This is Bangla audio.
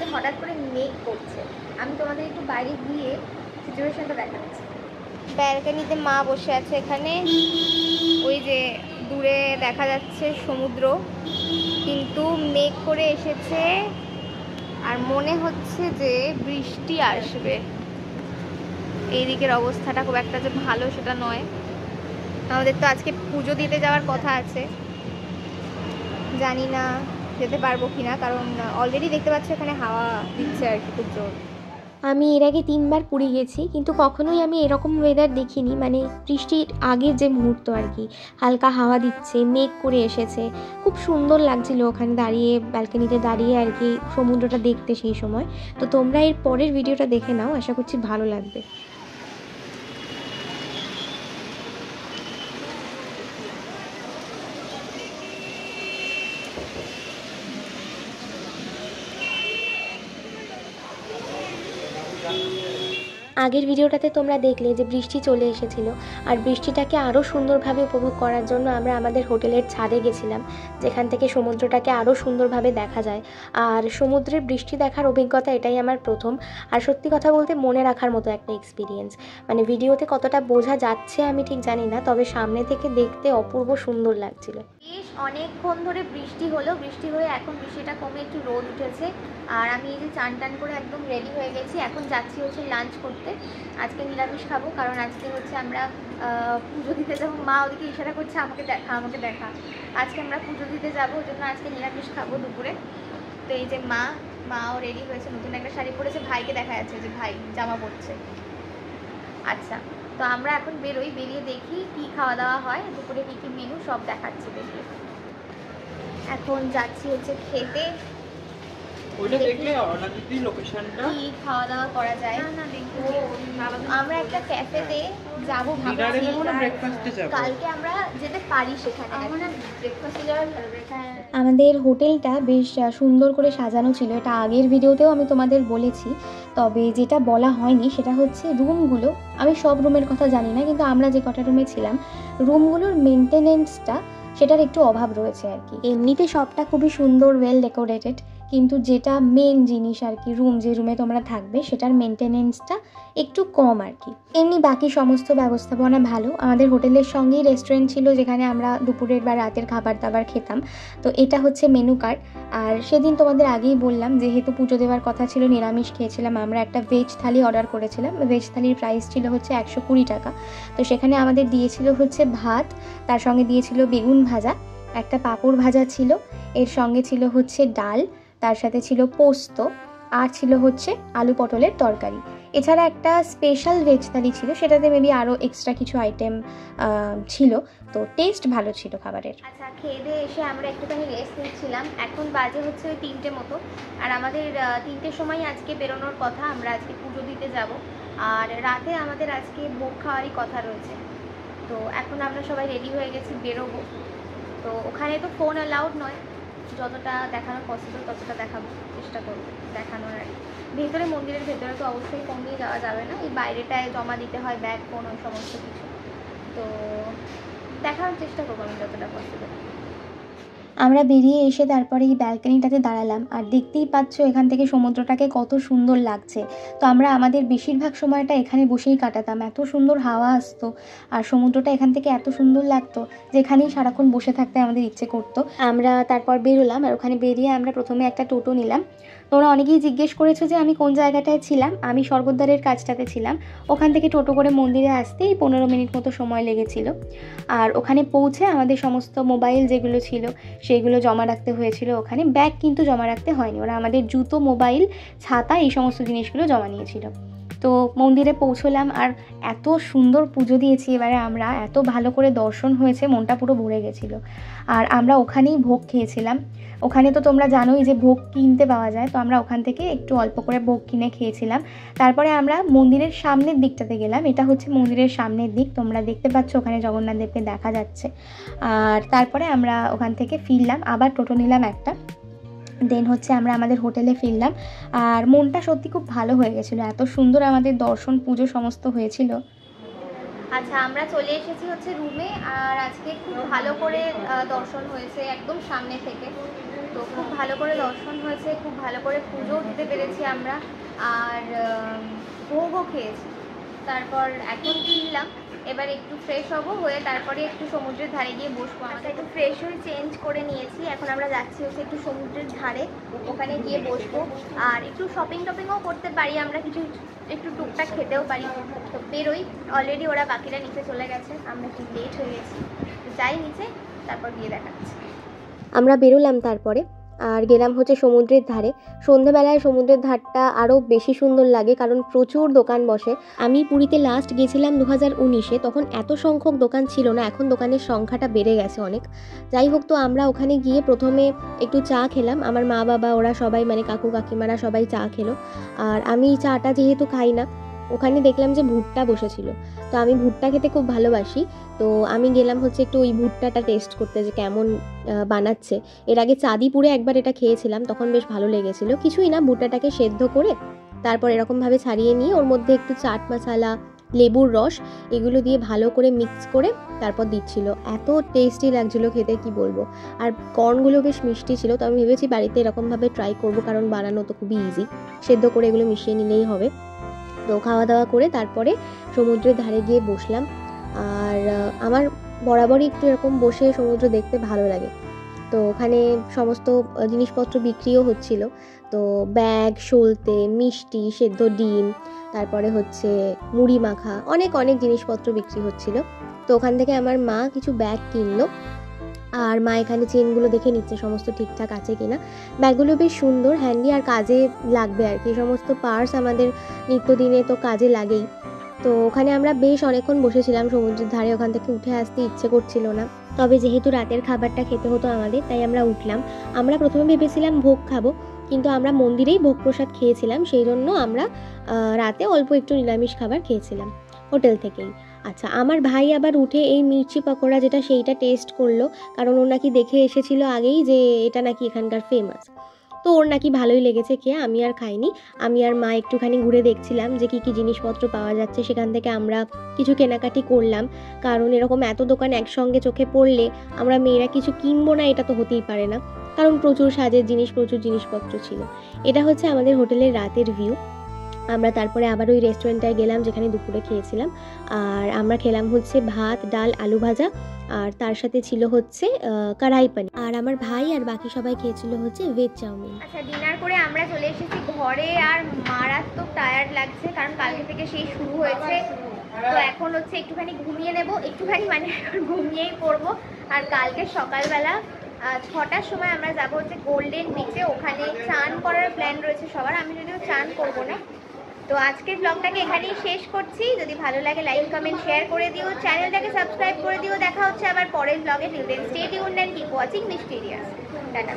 যে হঠাৎ করে মেঘ করছে। আমি তোমাদের একটু বাইরে গিয়ে সিচুয়েশনটা দেখাচ্ছি। ব্যালকনিতে মা বসে আছে এখানে, ওই যে দূরে দেখা যাচ্ছে সমুদ্র, কিন্তু মেঘ করে এসেছে আর মনে হচ্ছে যে বৃষ্টি আসবে। এই দিকের অবস্থাটা খুব একটা যে ভালো সেটা নয়। আমাদের তো আজকে পুজো দিতে যাওয়ার কথা আছে, জানি না যেতে পারবো কিনা, কারণ অলরেডি দেখতে পাচ্ছ এখানে হাওয়া দিচ্ছে আর কি খুব জোর। আমি এর আগে 3বার পুরী গেছি, কিন্তু কখনোই আমি এরকম ওয়েদার দেখিনি, মানে বৃষ্টির আগের যে মুহূর্ত আর কি, হালকা হাওয়া দিচ্ছে, মেঘ করে এসেছে, খুব সুন্দর লাগছিল ওখানে দাঁড়িয়ে, ব্যালকনিতে দাঁড়িয়ে আর কি সমুদ্রটা দেখতে সেই সময়। তো তোমরা এর পরের ভিডিওটা দেখে নাও, আশা করছি ভালো লাগবে। আগের ভিডিওটাতে তোমরা দেখলে যে বৃষ্টি চলে এসেছিল, আর বৃষ্টিটাকে আরও সুন্দরভাবে উপভোগ করার জন্য আমরা আমাদের হোটেলের ছাদে গেছিলাম, যেখান থেকে সমুদ্রটাকে আরও সুন্দরভাবে দেখা যায়। আর সমুদ্রে বৃষ্টি দেখার অভিজ্ঞতা এটাই আমার প্রথম, আর সত্যি কথা বলতে মনে রাখার মতো একটা এক্সপিরিয়েন্স। মানে ভিডিওতে কতটা বোঝা যাচ্ছে আমি ঠিক জানি না, তবে সামনে থেকে দেখতে অপূর্ব সুন্দর লাগছিল। বেশ অনেকক্ষণ ধরে বৃষ্টি হলো, বৃষ্টি হয়ে এখন বৃষ্টিটা কমে একটু রোদ উঠেছে। আর আমি এই যে চান টান করে একদম রেডি হয়ে গেছি, এখন যাচ্ছি হচ্ছে লাঞ্চ করতে। আজকে নিরামিষ খাবো, কারণ আজকে হচ্ছে আমরা পুজো দিতে যাবো। মা ওদিকে ইশারা করছে আমাকে দেখা আমাকে দেখা। আজকে আমরা পুজো দিতে যাবো, ওই জন্য আজকে নিরামিষ খাবো দুপুরে। তো এই যে মাও রেডি হয়েছে, নতুন একটা শাড়ি পরেছে, ভাইকে দেখা যাচ্ছে যে ভাই জামা পরছে। আচ্ছা, তো আমরা এখন বেরোই, বেরিয়ে দেখি কি খাওয়া দাওয়া হয়, দুপুরে কী কী মেনু সব দেখাচ্ছি বেরিয়ে। এখন যাচ্ছি হচ্ছে খেতে, কি খাওয়া দাওয়া করা যায়। আমরা একটা ক্যাফেতে যাবো ভাবছি, কালকে আমরা যেতে পারি সেখানে। আমাদের হোটেলটা বেশ সুন্দর করে সাজানো ছিল, এটা আগের ভিডিওতেও আমি তোমাদের বলেছি। তবে যেটা বলা হয়নি সেটা হচ্ছে রুমগুলো, আমি সব রুমের কথা জানি না, কিন্তু আমরা যে কটা রুমে ছিলাম রুমগুলোর মেনটেনেন্সটা সেটার একটু অভাব রয়েছে আর কি। এমনিতে সবটা খুবই সুন্দর, ওয়েল ডেকোরেটেড, কিন্তু যেটা মেন জিনিস আর কি, যে রুমে তোমরা থাকবে সেটার মেনটেনেন্সটা একটু কম আর কি। এমনি বাকি সমস্ত ব্যবস্থাপনা ভালো। আমাদের হোটেলের সঙ্গেই রেস্টুরেন্ট ছিল, যেখানে আমরা দুপুরের বা রাতের খাবার দাবার খেতাম। তো এটা হচ্ছে মেনু কার্ড। আর সেদিন তোমাদের আগেই বললাম, যেহেতু পুজো দেওয়ার কথা ছিল, নিরামিষ খেয়েছিলাম, আমরা একটা ভেজ থালি অর্ডার করেছিলাম। ভেজ থালির প্রাইস ছিল হচ্ছে 120 টাকা। তো সেখানে আমাদের দিয়েছিল হচ্ছে ভাত, তার সঙ্গে দিয়েছিল বেগুন ভাজা, একটা পাঁপড় ভাজা ছিল, এর সঙ্গে ছিল হচ্ছে ডাল, তার সাথে ছিল পোস্ত, আর ছিল হচ্ছে আলু পটলের তরকারি। এছাড়া একটা স্পেশাল ভেজ থালি ছিল, সেটাতে মেবি আরও এক্সট্রা কিছু আইটেম ছিল। তো টেস্ট ভালো ছিল খাবারের। আচ্ছা, খেয়ে দিয়ে এসে আমরা একটুখানি রেস্ট নিচ্ছিলাম। এখন বাজে হচ্ছে ওই 3টে মতো, আর আমাদের 3টের সময় আজকে বেরোনোর কথা, আমরা আজকে পুজো দিতে যাব। আর রাতে আমাদের আজকে ভোগ খাওয়ারই কথা রয়েছে। তো এখন আমরা সবাই রেডি হয়ে গেছি, বেরোবো। তো ওখানে তো ফোন অ্যালাউড নয়, যতটা দেখানো পসিবল ততটা দেখাবো, চেষ্টা করবো দেখানোর আর কি। ভেতরে, মন্দিরের ভেতরে তো অবশ্যই ফোন নিয়ে যাওয়া যাবে না, এই বাইরেটায় জমা দিতে হয় ব্যাগ, ফোন, ওই সমস্ত কিছু। তো দেখানোর চেষ্টা করবো আমি যতটা পসিবল। আমরা বেরিয়ে এসে তারপরে এই ব্যালকনিটাতে দাঁড়ালাম, আর দেখতেই পাচ্ছ এখান থেকে সমুদ্রটাকে কত সুন্দর লাগছে। তো আমরা আমাদের বেশিরভাগ সময়টা এখানে বসেই কাটাতাম, এত সুন্দর হাওয়া আসতো, আর সমুদ্রটা এখান থেকে এত সুন্দর লাগতো যেখানেই সারাক্ষণ বসে থাকতে আমাদের ইচ্ছে করতো। আমরা তারপর বেরোলাম, আর ওখানে বেরিয়ে আমরা প্রথমে একটা টোটো নিলাম। তোমরা অনেকেই জিজ্ঞেস করেছো যে আমি কোন জায়গাটায় ছিলাম। আমি স্বর্গদ্বারের কাজটাতে ছিলাম। ওখান থেকে টোটো করে মন্দিরে আসতেই 15 মিনিট মতো সময় লেগেছিল। আর ওখানে পৌঁছে আমাদের সমস্ত মোবাইল যেগুলো ছিল সেইগুলো জমা রাখতে হয়েছিল ওখানে। ব্যাগ কিন্তু জমা রাখতে হয়নি, ওরা আমাদের জুতো, মোবাইল, ছাতা এই সমস্ত জিনিসগুলো জমা নিয়েছিল। তো মন্দিরে পৌঁছলাম, আর এত সুন্দর পুজো দিয়েছি এবারে আমরা, এত ভালো করে দর্শন হয়েছে, মনটা পুরো ভরে গেছিলো। আর আমরা ওখানেই ভোগ খেয়েছিলাম। ওখানে তো তোমরা জানোই যে ভোগ কিনতে পাওয়া যায়, তো আমরা ওখান থেকে একটু অল্প করে ভোগ কিনে খেয়েছিলাম। তারপরে আমরা মন্দিরের সামনের দিকটাতে গেলাম, এটা হচ্ছে মন্দিরের সামনের দিক, তোমরা দেখতে পাচ্ছ ওখানে জগন্নাথ দেবকে দেখা যাচ্ছে। আর তারপরে আমরা ওখান থেকে ফিরলাম, আবার টোটো নিলাম একটা, দেন হচ্ছে আমরা আমাদের হোটেলে ফিরলাম। আর মনটা সত্যি খুব ভালো হয়ে গেছিলো, এত সুন্দর আমাদের দর্শন পুজো সমস্ত হয়েছিল। আচ্ছা, আমরা চলে এসেছি হচ্ছে রুমে, আর আজকে খুব ভালো করে দর্শন হয়েছে একদম সামনে থেকে। তো খুব ভালো করে দর্শন হয়েছে, খুব ভালো করে পুজোও দিতে পেরেছি আমরা, আর ভোগও খেয়েছি। তারপর এখন ফিরলাম, এবার একটু ফ্রেশ হবো, হয়ে তারপরে একটু সমুদ্রের ধারে গিয়ে বসবো। আমরা একটু ফ্রেশ হয়ে চেঞ্জ করে নিয়েছি, এখন আমরা যাচ্ছি হচ্ছে একটু সমুদ্রের ধারে, ওখানে গিয়ে বসবো। আর একটু শপিং টপিংও করতে পারি আমরা, কিছু একটু টুকটাক খেতেও পারি। তো বেরোই, অলরেডি ওরা বাকিরা নিচে চলে গেছে, আমরা একটু লেট হয়ে গেছি, তো যাই নিচে, তারপর গিয়ে দেখাচ্ছি। আমরা বেরোলাম তারপরে, আর গেলাম হচ্ছে সমুদ্রের ধারে। সন্ধেবেলায় সমুদ্রের ধারটা আরও বেশি সুন্দর লাগে, কারণ প্রচুর দোকান বসে। আমি পুরীতে লাস্ট গেছিলাম 2019-এ, তখন এত সংখ্যক দোকান ছিল না, এখন দোকানের সংখ্যাটা বেড়ে গেছে অনেক। যাই হোক, তো আমরা ওখানে গিয়ে প্রথমে একটু চা খেলাম, আমার মা বাবা ওরা সবাই, মানে কাকু কাকিমারা সবাই চা খেলো। আর আমি চাটা যেহেতু খাই না, ওখানে দেখলাম যে ভুট্টা বসেছিল, তো আমি ভুট্টা খেতে খুব ভালোবাসি, তো আমি গেলাম হচ্ছে একটু ওই ভুট্টাটা টেস্ট করতে যে কেমন বানাচ্ছে। এর আগে চাঁদিপুরে একবার এটা খেয়েছিলাম, তখন বেশ ভালো লেগেছিলো। কিছুই না, ভুট্টাটাকে সেদ্ধ করে তারপর এরকমভাবে ছাড়িয়ে নিয়ে ওর মধ্যে একটু চাট মশলা, লেবুর রস, এগুলো দিয়ে ভালো করে মিক্স করে তারপর দিচ্ছিল। এত টেস্টি লাগছিলো খেতে, কি বলবো। আর কর্নগুলো বেশ মিষ্টি ছিল, তো আমি ভেবেছি বাড়িতে এরকমভাবে ট্রাই করব, কারণ বানানো তো খুবই ইজি, সেদ্ধ করে এগুলো মিশিয়ে নিলেই হবে। তো খাওয়া দাওয়া করে তারপরে সমুদ্রের ধারে গিয়ে বসলাম। আর আমার বরাবরই একটু এরকম বসে সমুদ্র দেখতে ভালো লাগে। তো ওখানে সমস্ত জিনিসপত্র বিক্রিও হচ্ছিল, তো ব্যাগ, সলতে, মিষ্টি, সেদ্ধ ডিম, তারপরে হচ্ছে মুড়ি মাখা, অনেক অনেক জিনিসপত্র বিক্রি হচ্ছিল। তো ওখান থেকে আমার মা কিছু ব্যাগ কিনলো, আর মা এখানে চেনগুলো দেখে নিচ্ছে সমস্ত ঠিকঠাক আছে কিনা। ব্যাগগুলো বেশ সুন্দর, হ্যান্ডি, আর কাজে লাগবে আর কি। সমস্ত পার্স আমাদের নিত্যদিনে তো কাজে লাগেই। তো ওখানে আমরা বেশ অনেকক্ষণ বসেছিলাম সমুদ্রের ধারে, ওখান থেকে উঠে আসতে ইচ্ছে করছিল না, তবে যেহেতু রাতের খাবারটা খেতে হতো আমাদের, তাই আমরা উঠলাম। আমরা প্রথমে ভেবেছিলাম ভোগ খাবো, কিন্তু আমরা মন্দিরেই ভোগ প্রসাদ খেয়েছিলাম, সেই জন্য আমরা রাতে অল্প একটু নিরামিষ খাবার খেয়েছিলাম হোটেল থেকেই। আচ্ছা, আমার ভাই আবার উঠে এই মির্চি পকোড়া যেটা, সেইটা টেস্ট করলো, কারণ ও নাকি দেখে এসেছিল আগেই যে এটা নাকি এখানকার ফেমাস। তো ওর নাকি ভালোই লেগেছে খেয়ে, আমি আর খাইনি। আমি আর মা একটুখানি ঘুরে দেখছিলাম যে কী কী জিনিসপত্র পাওয়া যাচ্ছে, সেখান থেকে আমরা কিছু কেনাকাটি করলাম, কারণ এরকম এত দোকান একসঙ্গে চোখে পড়লে আমরা মেয়েরা কিছু কিনবো না, এটা তো হতেই পারে না, কারণ প্রচুর সাজের জিনিস, প্রচুর জিনিসপত্র ছিল। এটা হচ্ছে আমাদের হোটেলের রাতের ভিউ। আমরা তারপরে আবার ওই রেস্টুরেন্টটায় গেলাম যেখানে দুপুরে খেয়েছিলাম, আর আমরা খেলাম হচ্ছে ভাত, ডাল, আলু ভাজা, আর তার সাথে ছিল হচ্ছে কড়াই পানির। আর আমার ভাই আর বাকি সবাই খেয়েছিল হচ্ছে ভেজ চাউমিন। আচ্ছা, ডিনার করে আমরা চলে এসেছি ঘরে, আর মারাত্মক টায়ার্ড লাগছে, কারণ কালকে থেকে সেই শুরু হয়েছে। তো এখন হচ্ছে একটুখানি ঘুমিয়ে নেব, একটুখানি মানে ঘুমিয়েই পড়বো। আর কালকে সকালবেলা 6টার সময় আমরা যাবো হচ্ছে গোল্ডেন বিচে, ওখানে চান করার প্ল্যান রয়েছে সবার। আমি যদিও চান করবো না। তো আজকের ব্লগটাকে এখানেই শেষ করছি। যদি ভালো লাগে লাইক, কমেন্ট, শেয়ার করে দিও, চ্যানেলটাকে সাবস্ক্রাইব করে দিও। দেখা হচ্ছে আবার পরের ব্লগে। Till then stay tuned and keep watching mysterious. Tata.